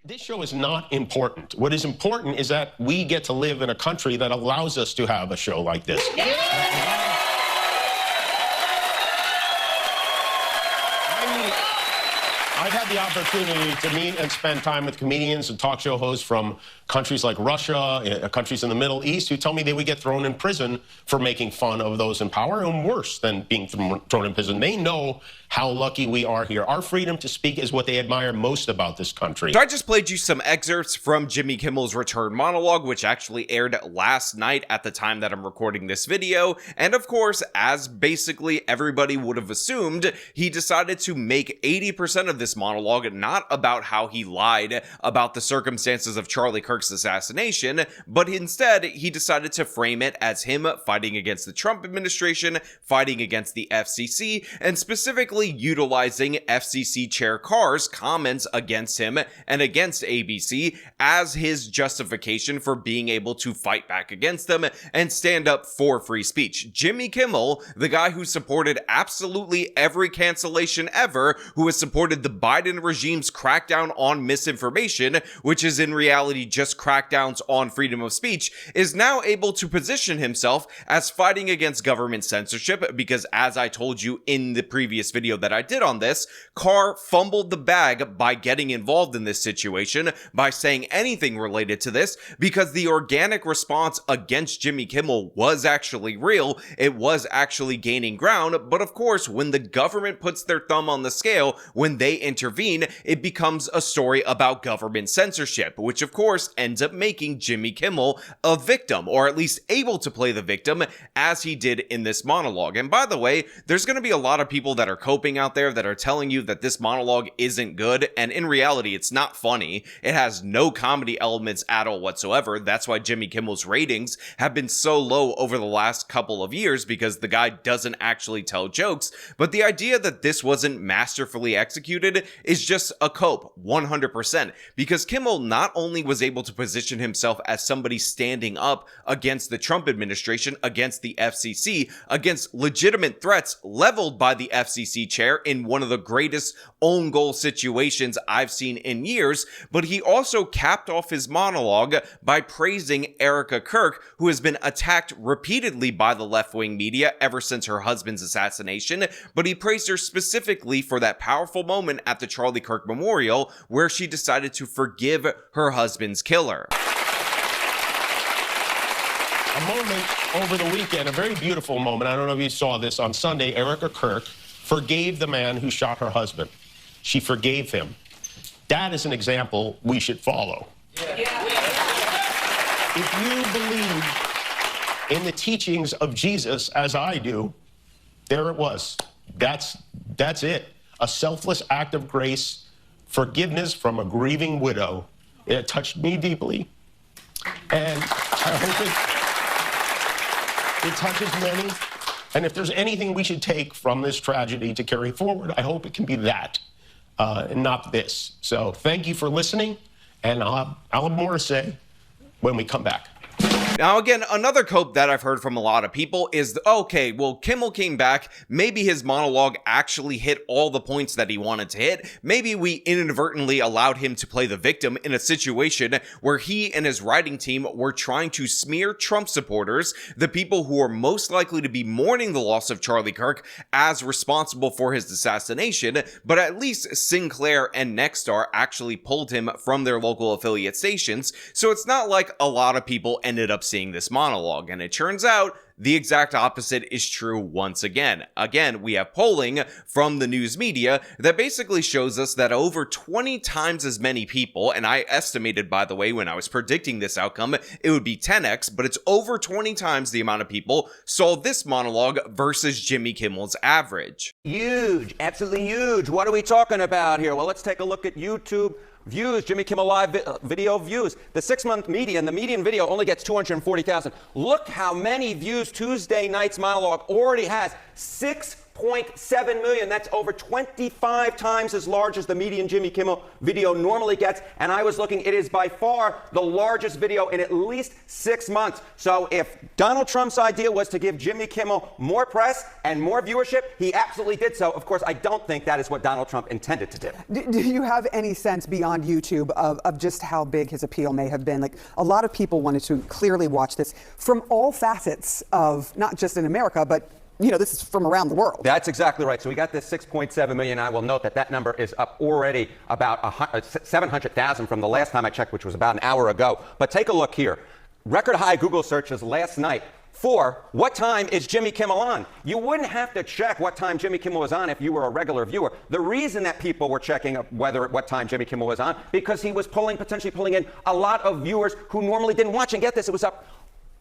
This show is not important. What is important is that we get to live in a country that allows us to have a show like this. I've had the opportunity to meet and spend time with comedians and talk show hosts from countries like Russia, countries in the Middle East, who tell me they would get thrown in prison for making fun of those in power, and worse than being thrown in prison. They know how lucky we are here. Our freedom to speak is what they admire most about this country. So I just played you some excerpts from Jimmy Kimmel's return monologue, which actually aired last night at the time that I'm recording this video. And of course, as basically everybody would have assumed, he decided to make 80% of this monologue not about how he lied about the circumstances of Charlie Kirk's assassination, but instead he decided to frame it as him fighting against the Trump administration, fighting against the FCC, and specifically utilizing FCC Chair Carr's comments against him and against ABC as his justification for being able to fight back against them and stand up for free speech. Jimmy Kimmel, the guy who supported absolutely every cancellation ever, who has supported the Biden regime's crackdown on misinformation, which is in reality just crackdowns on freedom of speech, is now able to position himself as fighting against government censorship because, as I told you in the previous video that I did on this, Carr fumbled the bag by getting involved in this situation, by saying anything related to this, because the organic response against Jimmy Kimmel was actually real. It was actually gaining ground. But of course, when the government puts their thumb on the scale, when they intervene, it becomes a story about government censorship, which of course ends up making Jimmy Kimmel a victim, or at least able to play the victim, as he did in this monologue. And by the way, there's going to be a lot of people that are coping out there that are telling you that this monologue isn't good, and in reality it's not funny. It has no comedy elements at all whatsoever. That's why Jimmy Kimmel's ratings have been so low over the last couple of years, because the guy doesn't actually tell jokes. But the idea that this wasn't masterfully executed is just a cope, 100%, because Kimmel not only was able to position himself as somebody standing up against the Trump administration, against the FCC, against legitimate threats leveled by the FCC chair in one of the greatest own goal situations I've seen in years, but he also capped off his monologue by praising Erica Kirk, who has been attacked repeatedly by the left-wing media ever since her husband's assassination, but he praised her specifically for that powerful moment at the Charlie Kirk Memorial where she decided to forgive her husband's killer. A moment over the weekend, a very beautiful moment. I don't know if you saw this. On Sunday, Erica Kirk forgave the man who shot her husband. She forgave him. That is an example we should follow. Yeah. If you believe in the teachings of Jesus, as I do, there it was. That's it. A selfless act of grace, forgiveness from a grieving widow. It touched me deeply, and I hope it touches many. And if there's anything we should take from this tragedy to carry forward, I hope it can be that, and not this. So thank you for listening, and I'll have more to say when we come back. Now, again, another cope that I've heard from a lot of people is, okay, well, Kimmel came back. Maybe his monologue actually hit all the points that he wanted to hit. Maybe we inadvertently allowed him to play the victim in a situation where he and his writing team were trying to smear Trump supporters, the people who are most likely to be mourning the loss of Charlie Kirk, as responsible for his assassination. But at least Sinclair and Nexstar actually pulled him from their local affiliate stations. So it's not like a lot of people ended up seeing this monologue, and it turns out the exact opposite is true once again. Again, we have polling from the news media that basically shows us that over 20 times as many people, and I estimated, by the way, when I was predicting this outcome, it would be 10x, but it's over 20 times the amount of people saw this monologue versus Jimmy Kimmel's average. Huge, absolutely huge. What are we talking about here? Well, let's take a look at YouTube views, Jimmy Kimmel Live video views. The 6-month median, the median video only gets 240,000. Look how many views Tuesday night's monologue already has. 6 6.7 million. That's over 25 times as large as the median Jimmy Kimmel video normally gets. And I was looking, it is by far the largest video in at least 6 months. So if Donald Trump's idea was to give Jimmy Kimmel more press and more viewership, he absolutely did so. Of course, I don't think that is what Donald Trump intended to do. Do you have any sense beyond YouTube of just how big his appeal may have been? Like, a lot of people wanted to clearly watch this from all facets of, not just in America, but this is from around the world. That's exactly right. So we got this 6.7 million. I will note that that number is up already about 700,000 from the last time I checked, which was about an hour ago. But take a look here. Record high Google searches last night for what time is Jimmy Kimmel on? You wouldn't have to check what time Jimmy Kimmel was on if you were a regular viewer. The reason that people were checking what time Jimmy Kimmel was on, because he was potentially pulling in a lot of viewers who normally didn't watch. And get this, it was up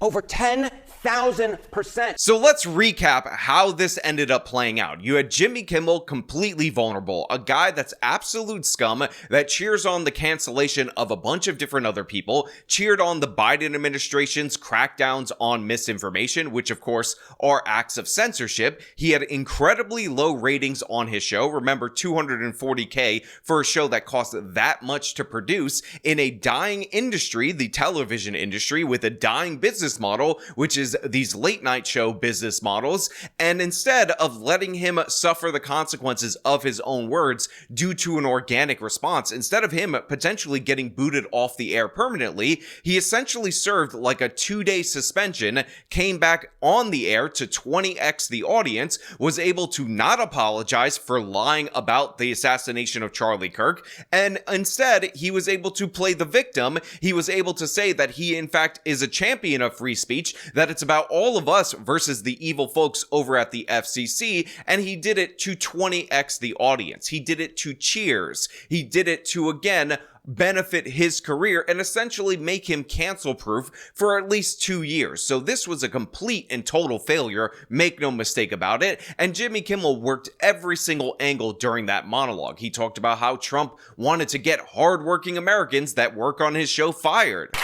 over 10,000%. So let's recap how this ended up playing out. You had Jimmy Kimmel completely vulnerable, a guy that's absolute scum that cheers on the cancellation of a bunch of different other people, cheered on the Biden administration's crackdowns on misinformation, which of course are acts of censorship. He had incredibly low ratings on his show. Remember, 240K for a show that cost that much to produce in a dying industry, the television industry, with a dying business model, which is these late night show business models. And instead of letting him suffer the consequences of his own words due to an organic response, instead of him potentially getting booted off the air permanently, he essentially served like a 2-day suspension, came back on the air to 20x the audience, was able to not apologize for lying about the assassination of Charlie Kirk, and instead he was able to play the victim. He was able to say that he in fact is a champion of free speech, that it's about all of us versus the evil folks over at the FCC, and he did it to 20x the audience. He did it to cheers. He did it to, again, benefit his career and essentially make him cancel proof for at least 2 years. So this was a complete and total failure, make no mistake about it. And Jimmy Kimmel worked every single angle during that monologue. He talked about how Trump wanted to get hardworking Americans that work on his show fired.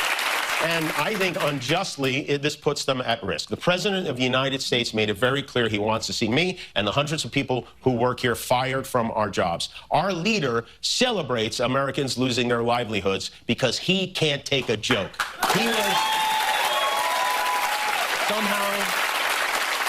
And I think unjustly, this puts them at risk. The President of the United States made it very clear he wants to see me and the hundreds of people who work here fired from our jobs. Our leader celebrates Americans losing their livelihoods because he can't take a joke. He was somehow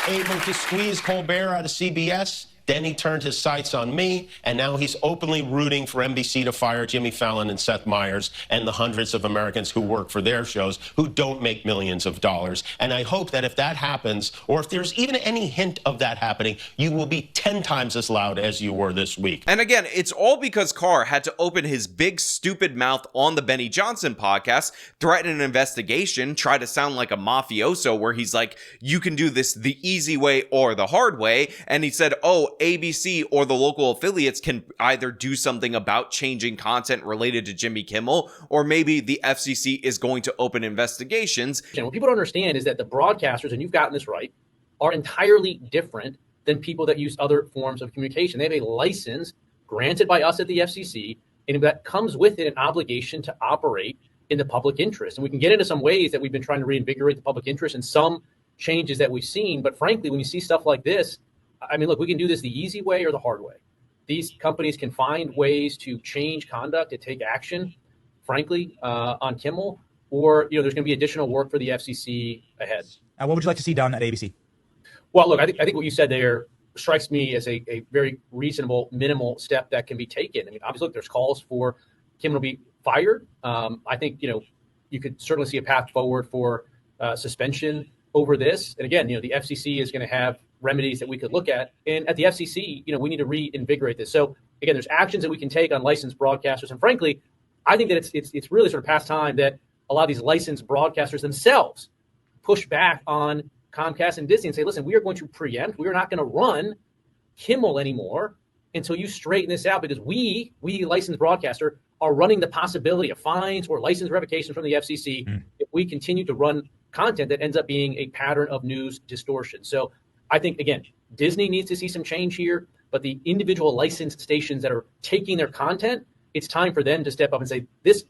able to squeeze Colbert out of CBS. Then he turned his sights on me, and now he's openly rooting for NBC to fire Jimmy Fallon and Seth Meyers and the hundreds of Americans who work for their shows who don't make millions of dollars. And I hope that if that happens, or if there's even any hint of that happening, you will be 10 times as loud as you were this week. And again, it's all because Carr had to open his big stupid mouth on the Benny Johnson podcast, threaten an investigation, try to sound like a mafioso where he's like, you can do this the easy way or the hard way. And he said, oh, ABC or the local affiliates can either do something about changing content related to Jimmy Kimmel, or maybe the FCC is going to open investigations. And what people don't understand is that the broadcasters, and you've gotten this right, are entirely different than people that use other forms of communication. They have a license granted by us at the FCC, and that comes with it an obligation to operate in the public interest. And we can get into some ways that we've been trying to reinvigorate the public interest and some changes that we've seen. But frankly, when you see stuff like this, I mean, look, we can do this the easy way or the hard way. These companies can find ways to change conduct, to take action, frankly, on Kimmel, or, there's going to be additional work for the FCC ahead. What would you like to see done at ABC? Well, look, I think what you said there strikes me as a very reasonable, minimal step that can be taken. I mean, obviously, look, there's calls for Kimmel to be fired. I think, you could certainly see a path forward for suspension over this. And again, the FCC is going to have remedies that we could look at. And at the FCC, we need to reinvigorate this. So again, there's actions that we can take on licensed broadcasters. And frankly, I think that it's really sort of past time that a lot of these licensed broadcasters themselves push back on Comcast and Disney and say, listen, we are going to preempt. We are not going to run Kimmel anymore until you straighten this out, because we licensed broadcaster, are running the possibility of fines or license revocations from the FCC if we continue to run content that ends up being a pattern of news distortion. So I think, again, Disney needs to see some change here, but the individual licensed stations that are taking their content, it's time for them to step up and say, this,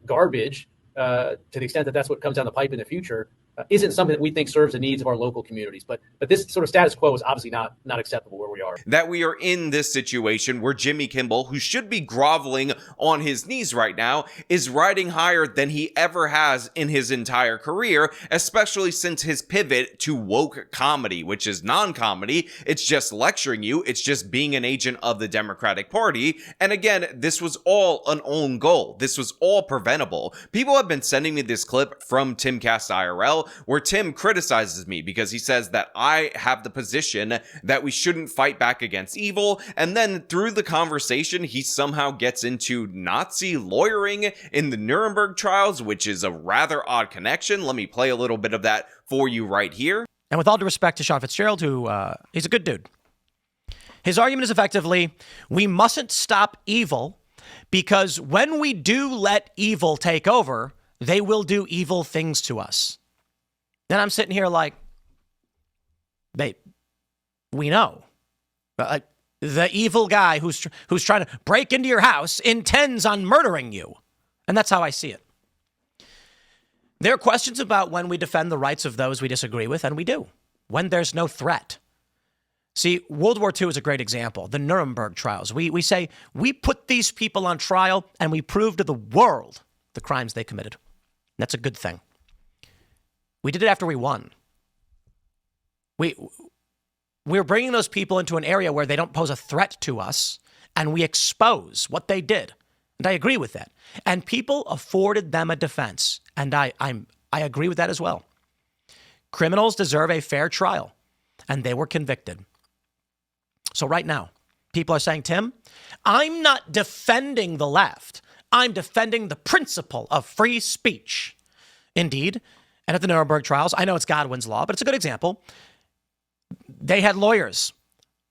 garbage, to the extent that that's what comes down the pipe in the future, isn't something that we think serves the needs of our local communities. But this sort of status quo is obviously not acceptable where we are. That we are in this situation where Jimmy Kimmel, who should be groveling on his knees right now, is riding higher than he ever has in his entire career, especially since his pivot to woke comedy, which is non-comedy. It's just lecturing you. It's just being an agent of the Democratic Party. And again, this was all an own goal. This was all preventable. People have been sending me this clip from Timcast IRL where Tim criticizes me because he says that I have the position that we shouldn't fight back against evil, and then through the conversation he somehow gets into Nazi lawyering in the Nuremberg trials, which is a rather odd connection. Let me play a little bit of that for you right here. And with all due respect to Sean Fitzgerald, who he's a good dude, his argument is effectively, we mustn't stop evil because when we do let evil take over, they will do evil things to us. Then I'm sitting here like, babe, we know. The evil guy who's trying to break into your house intends on murdering you. And that's how I see it. There are questions about when we defend the rights of those we disagree with, and we do, when there's no threat. See, World War II is a great example. The Nuremberg trials. We say, we put these people on trial and we prove to the world the crimes they committed. That's a good thing. We did it after we won. We're bringing those people into an area where they don't pose a threat to us, and we expose what they did. And I agree with that. And people afforded them a defense, and I agree with that as well. Criminals deserve a fair trial, and they were convicted. So right now, people are saying, Tim, I'm not defending the left. I'm defending the principle of free speech. Indeed, and at the Nuremberg trials, I know it's Godwin's law, but it's a good example. They had lawyers.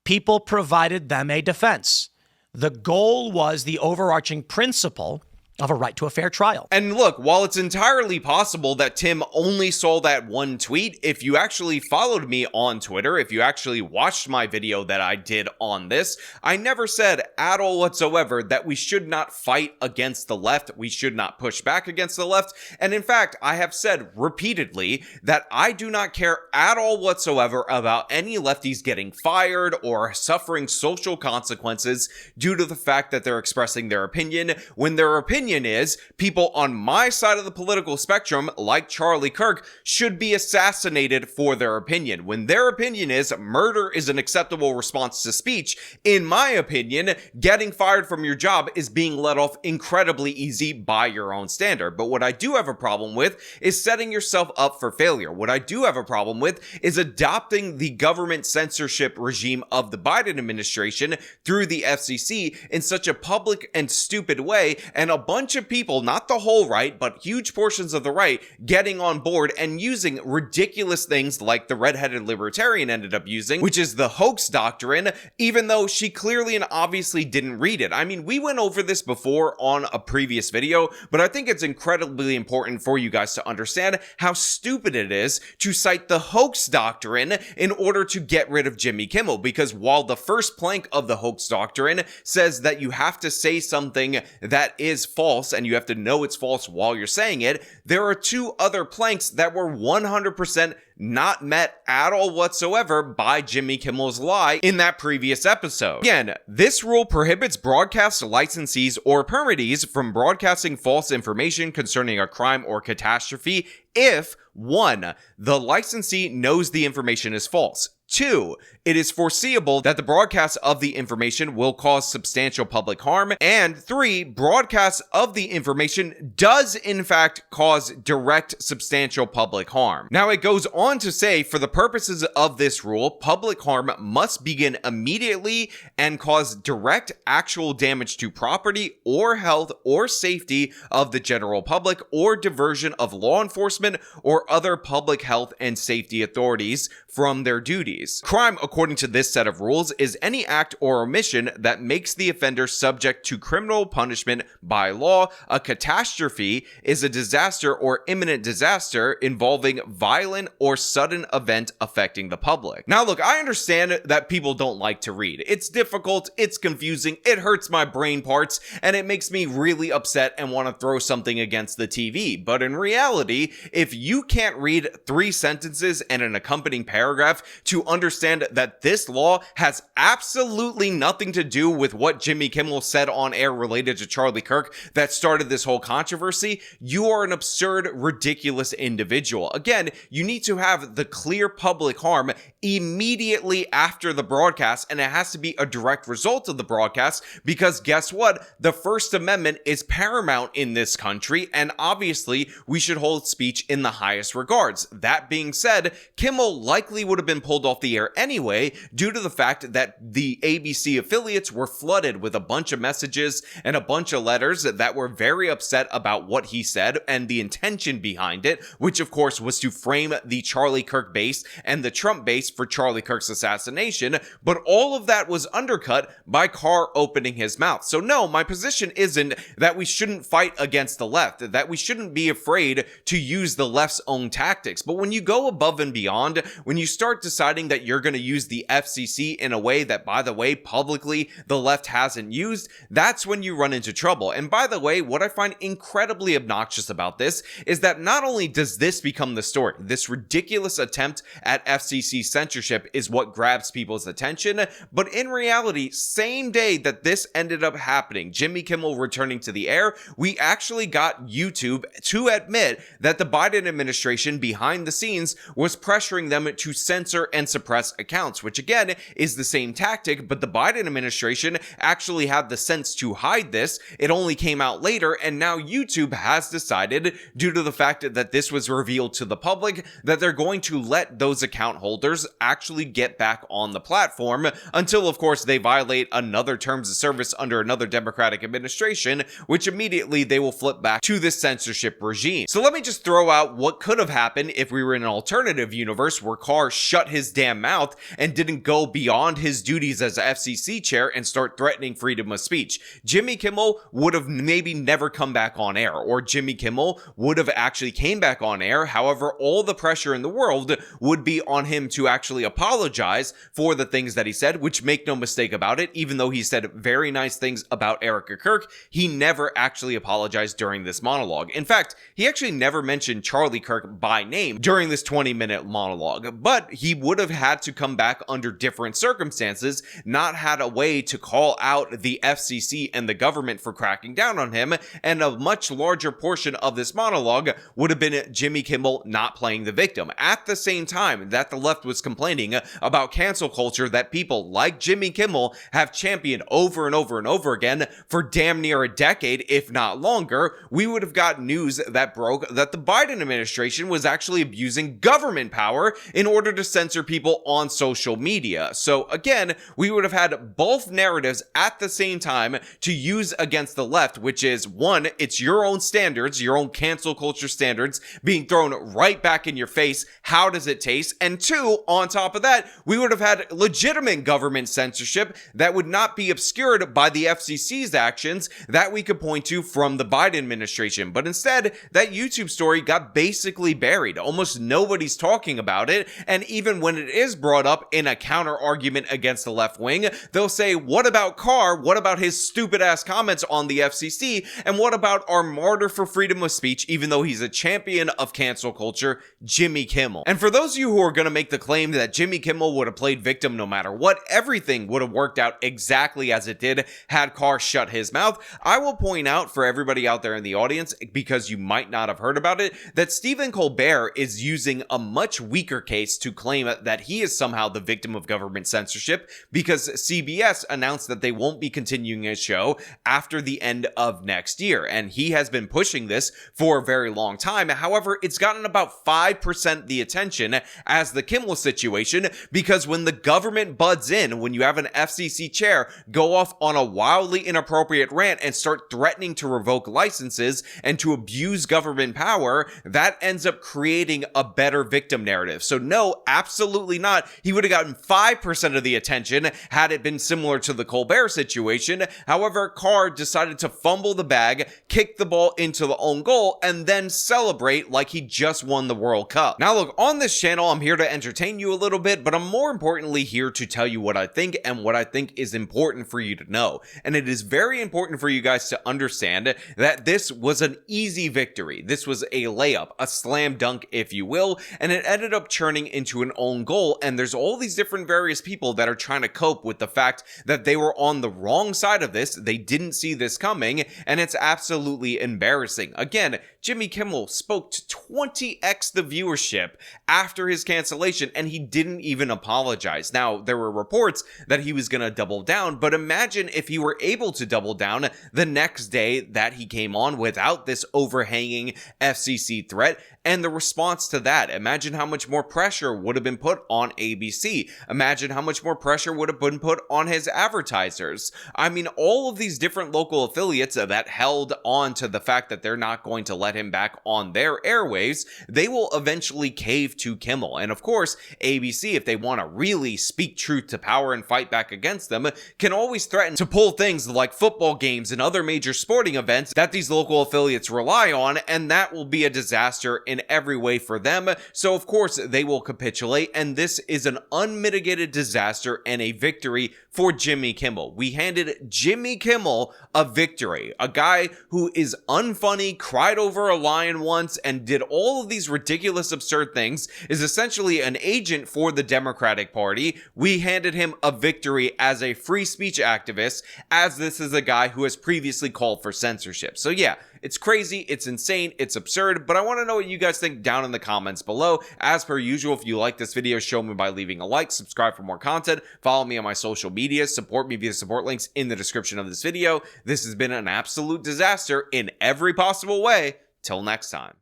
People provided them a defense. The goal was the overarching principle of a right to a fair trial. And look, while it's entirely possible that Tim only saw that one tweet, if you actually followed me on Twitter, if you actually watched my video that I did on this, I never said at all whatsoever that we should not fight against the left, we should not push back against the left, and in fact, I have said repeatedly that I do not care at all whatsoever about any lefties getting fired or suffering social consequences due to the fact that they're expressing their opinion, when their opinion is people on my side of the political spectrum, like Charlie Kirk, should be assassinated for their opinion. When their opinion is murder is an acceptable response to speech, in my opinion, getting fired from your job is being let off incredibly easy by your own standard. But what I do have a problem with is setting yourself up for failure. What I do have a problem with is adopting the government censorship regime of the Biden administration through the FCC in such a public and stupid way, and a bunch of people, not the whole right, but huge portions of the right, getting on board and using ridiculous things like the redheaded libertarian ended up using, which is the hoax doctrine, even though she clearly and obviously didn't read it. I mean, we went over this before on a previous video, but I think it's incredibly important for you guys to understand how stupid it is to cite the hoax doctrine in order to get rid of Jimmy Kimmel, because while the first plank of the hoax doctrine says that you have to say something that is false and you have to know it's false while you're saying it, there are two other planks that were 100% not met at all whatsoever by Jimmy Kimmel's lie in that previous episode. Again, this rule prohibits broadcast licensees or permittees from broadcasting false information concerning a crime or catastrophe if 1. The licensee knows the information is false. 2. It is foreseeable that the broadcast of the information will cause substantial public harm. And 3. Broadcast of the information does in fact cause direct substantial public harm. Now it goes on to say, for the purposes of this rule, public harm must begin immediately and cause direct actual damage to property or health or safety of the general public or diversion of law enforcement or other public health and safety authorities from their duties. activities. Crime, according to this set of rules, is any act or omission that makes the offender subject to criminal punishment by law. A catastrophe is a disaster or imminent disaster involving violent or sudden event affecting the public. Now look, I understand that people don't like to read. It's difficult, it's confusing, it hurts my brain parts, and it makes me really upset and want to throw something against the TV. But in reality, if you can't read 3 sentences and an accompanying paragraph to understand that this law has absolutely nothing to do with what Jimmy Kimmel said on air related to Charlie Kirk that started this whole controversy, you are an absurd, ridiculous individual. Again, you need to have the clear public harm immediately after the broadcast, and it has to be a direct result of the broadcast, because guess what? The First Amendment is paramount in this country, and obviously we should hold speech in the highest regards. That being said, Kimmel likely would have been pulled off the air anyway due to the fact that the ABC affiliates were flooded with a bunch of messages and a bunch of letters that were very upset about what he said and the intention behind it, which of course was to frame the Charlie Kirk base and the Trump base for Charlie Kirk's assassination. But all of that was undercut by Carr opening his mouth. So no, my position isn't that we shouldn't fight against the left, that we shouldn't be afraid to use the left's own tactics. But when you go above and beyond, when you start deciding that you're going to use the FCC in a way that, by the way, publicly the left hasn't used, that's when you run into trouble. And by the way, what I find incredibly obnoxious about this is that not only does this become the story, this ridiculous attempt at FCC censorship is what grabs people's attention, but in reality, same day that this ended up happening, Jimmy Kimmel returning to the air, we actually got YouTube to admit that the Biden administration behind the scenes was pressuring them to censor and suppress accounts, which again is the same tactic, but the Biden administration actually had the sense to hide this. It only came out later, and now YouTube has decided, due to the fact that this was revealed to the public, that they're going to let those account holders actually get back on the platform until, of course, they violate another terms of service under another Democratic administration, which immediately they will flip back to this censorship regime. So let me just throw out what could have happened if we were in an alternative universe where Carr shut his damn mouth and didn't go beyond his duties as FCC chair and start threatening freedom of speech. Jimmy Kimmel would have maybe never come back on air, or Jimmy Kimmel would have actually came back on air. However, all the pressure in the world would be on him to actually apologize for the things that he said, which, make no mistake about it, even though he said very nice things about Erica Kirk, he never actually apologized during this monologue. In fact, he actually never mentioned Charlie Kirk by name during this 20-minute monologue, but he would have had to come back under different circumstances, not had a way to call out the FCC and the government for cracking down on him, and a much larger portion of this monologue would have been Jimmy Kimmel not playing the victim. At the same time that the left was complaining about cancel culture that people like Jimmy Kimmel have championed over and over and over again for damn near a decade, if not longer, we would have got news that broke that the Biden administration was actually abusing government power in order to censor people on social media. So again, we would have had both narratives at the same time to use against the left, which is, one, it's your own standards, your own cancel culture standards being thrown right back in your face. How does it taste? And two, on top of that, we would have had legitimate government censorship that would not be obscured by the FCC's actions that we could point to from the Biden administration. But instead, that YouTube story got basically buried. Almost nobody's talking about it. And even when it is brought up in a counter argument against the left wing, they'll say, what about Carr? What about his stupid ass comments on the FCC? And what about our martyr for freedom of speech, even though he's a champion of cancel culture, Jimmy Kimmel? And for those of you who are going to make the claim that Jimmy Kimmel would have played victim no matter what, everything would have worked out exactly as it did had Carr shut his mouth, I will point out for everybody out there in the audience, because you might not have heard about it, that Stephen Colbert is using a much weaker case to claim that he is somehow the victim of government censorship, because CBS announced that they won't be continuing his show after the end of next year, and he has been pushing this for a very long time. However, it's gotten about 5% the attention as the Kimmel situation, because when the government buds in, when you have an FCC chair go off on a wildly inappropriate rant and start threatening to revoke licenses and to abuse government power, that ends up creating a better victim narrative. So no, absolutely Absolutely not. He would have gotten 5% of the attention had it been similar to the Colbert situation. However, Carr decided to fumble the bag, kick the ball into the own goal, and then celebrate like he just won the World Cup. Now look, on this channel, I'm here to entertain you a little bit, but I'm more importantly here to tell you what I think and what I think is important for you to know. And it is very important for you guys to understand that this was an easy victory. This was a layup, a slam dunk, if you will, and it ended up turning into an own goal. And there's all these different various people that are trying to cope with the fact that they were on the wrong side of this. They didn't see this coming, and it's absolutely embarrassing. Again, Jimmy Kimmel spoke to 20x the viewership after his cancellation, and he didn't even apologize. Now, there were reports that he was going to double down, but imagine if he were able to double down the next day that he came on without this overhanging FCC threat, and the response to that. Imagine how much more pressure would have been put on ABC. Imagine how much more pressure would have been put on his advertisers. I mean, all of these different local affiliates that held on to the fact that they're not going to let him back on their airwaves, they will eventually cave to Kimmel. And of course, ABC, if they want to really speak truth to power and fight back against them, can always threaten to pull things like football games and other major sporting events that these local affiliates rely on, and that will be a disaster in every way for them. So of course they will capitulate, and this is an unmitigated disaster and a victory for Jimmy Kimmel. We handed Jimmy Kimmel a victory. A guy who is unfunny, cried over a lion once, and did all of these ridiculous, absurd things, is essentially an agent for the Democratic Party. We handed him a victory as a free speech activist, as this is a guy who has previously called for censorship. So yeah, it's crazy, it's insane, it's absurd, but I want to know what you guys think down in the comments below. As per usual, if you like this video, show me by leaving a like, subscribe for more content, follow me on my social media, support me via support links in the description of this video. This has been an absolute disaster in every possible way. Till next time.